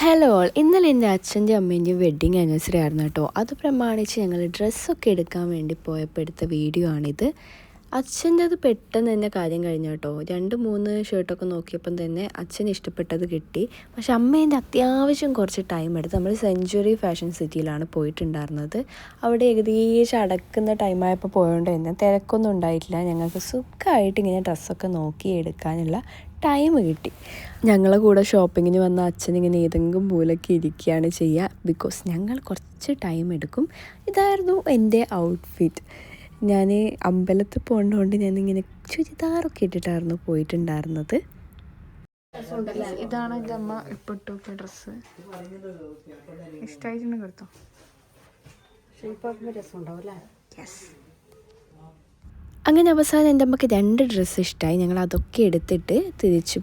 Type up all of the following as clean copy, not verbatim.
Hello all, ഇന്നലെ എൻ്റെ അച്ഛൻ്റെയും അമ്മേൻ്റെയും വെഡ്ഡിങ് ആനിവേഴ്സറി ആയിരുന്നു കേട്ടോ. അത് പ്രമാണിച്ച് ഞങ്ങൾ ഡ്രസ്സൊക്കെ എടുക്കാൻ വേണ്ടി പോയപ്പോൾ എടുത്ത വീഡിയോ ആണിത്. അച്ഛൻ്റെ അത് പെട്ടെന്ന് തന്നെ കാര്യം കഴിഞ്ഞു കേട്ടോ. 2-3 ഷർട്ടൊക്കെ നോക്കിയപ്പം തന്നെ അച്ഛന് ഇഷ്ടപ്പെട്ടത് കിട്ടി. പക്ഷെ അമ്മേൻ്റെ അത്യാവശ്യം കുറച്ച് ടൈം എടുത്ത്. നമ്മൾ സെഞ്ച്വറി ഫാഷൻ സിറ്റിയിലാണ് പോയിട്ടുണ്ടായിരുന്നത്. അവിടെ ഏകദേശം അടക്കുന്ന ടൈമായപ്പോൾ പോയതുകൊണ്ട് തന്നെ തിരക്കൊന്നും ഉണ്ടായിട്ടില്ല. ഞങ്ങൾക്ക് സുഖമായിട്ട് ഇങ്ങനെ ഡ്രസ്സൊക്കെ നോക്കി എടുക്കാനുള്ള ടൈം കിട്ടി. ഞങ്ങളെ കൂടെ ഷോപ്പിങ്ങിന് വന്ന അച്ഛനിങ്ങനെ ഏതെങ്കിലും മൂലയ്ക്ക് ഇരിക്കുകയാണ് ചെയ്യുക. ബിക്കോസ് ഞങ്ങൾ കുറച്ച് ടൈം എടുക്കും. ഇതായിരുന്നു എൻ്റെ ഔട്ട്ഫിറ്റ്. ഞാൻ അമ്പലത്തിൽ പോകുന്നതുകൊണ്ട് ഞാനിങ്ങനെ ചുരിദാറൊക്കെ ഇട്ടിട്ടായിരുന്നു പോയിട്ടുണ്ടായിരുന്നത്. ഇതാണ് എൻ്റെ അമ്മ ഇപ്പോൾ ഇട്ടോക്കിയ ഡ്രസ്സ്. ഇഷ്ടമായിട്ടുണ്ടെങ്കിൽ എടുത്തോ. യെസ്. അങ്ങനെ അവസാനം എൻ്റെ അമ്മക്ക് 2 ഡ്രസ്സ് ഇഷ്ടമായി. ഞങ്ങൾ അതൊക്കെ എടുത്തിട്ട് തിരിച്ചു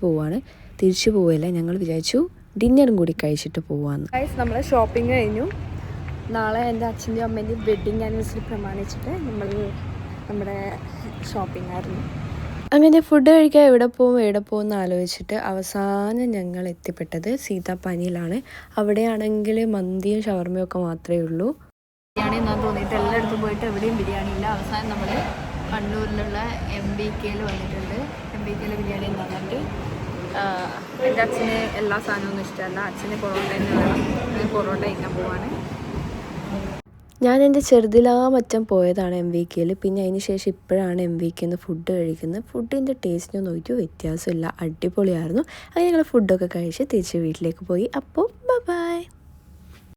പോവില്ല. ഞങ്ങൾ വിചാരിച്ചു ഡിന്നറും കൂടി കഴിച്ചിട്ട് പോവാമെന്ന്. ഗൈസ്, നമ്മൾ ഷോപ്പിംഗ് കഴിഞ്ഞു. നാളെ എൻ്റെ അച്ഛൻ്റെയും അമ്മേൻ്റെയും വെഡ്ഡിങ് ആനിവേഴ്സറി പ്രമാണിച്ചിട്ട് നമ്മുടെ ഷോപ്പിംഗ് ആയിരുന്നു. അങ്ങനെ ഫുഡ് കഴിക്കാൻ എവിടെ പോകുമെന്ന് ആലോചിച്ചിട്ട് അവസാനം ഞങ്ങൾ എത്തിപ്പെട്ടത് സീതാപ്പാനിയിലാണ്. അവിടെയാണെങ്കിൽ മന്തിയും ഷവർമയും ഒക്കെ മാത്രമേ ഉള്ളൂ. ബിരിയാണി എന്നാന്ന് തോന്നിയിട്ട് എല്ലായിടത്തും പോയിട്ട് എവിടെയും ബിരിയാണി ഇല്ല. അവസാനം നമ്മൾ കണ്ണൂരിലുള്ള MBKയിൽ വന്നിട്ടുണ്ട്. MBKയിലെ ബിരിയാണി എന്ന് പറഞ്ഞിട്ട് എൻ്റെ അച്ഛന് എല്ലാ സാധനമൊന്നും ഇഷ്ടമല്ല. അച്ഛന് പൊറോട്ട തന്നെ വേണം. പൊറോട്ട കഴിക്കാൻ പോവാണ്. ഞാൻ എൻ്റെ ചെറുതിലാമറ്റം പോയതാണ് MBKയിൽ. പിന്നെ അതിന് ശേഷം ഇപ്പോഴാണ് MBKയിൽ നിന്ന് ഫുഡ് കഴിക്കുന്നത്. ഫുഡിൻ്റെ ടേസ്റ്റിനൊന്നും ഒരു വ്യത്യാസമില്ല, അടിപൊളിയായിരുന്നു. അങ്ങനെ ഞങ്ങൾ ഫുഡൊക്കെ കഴിച്ച് തിരിച്ച് വീട്ടിലേക്ക് പോയി. അപ്പോൾ ബൈ.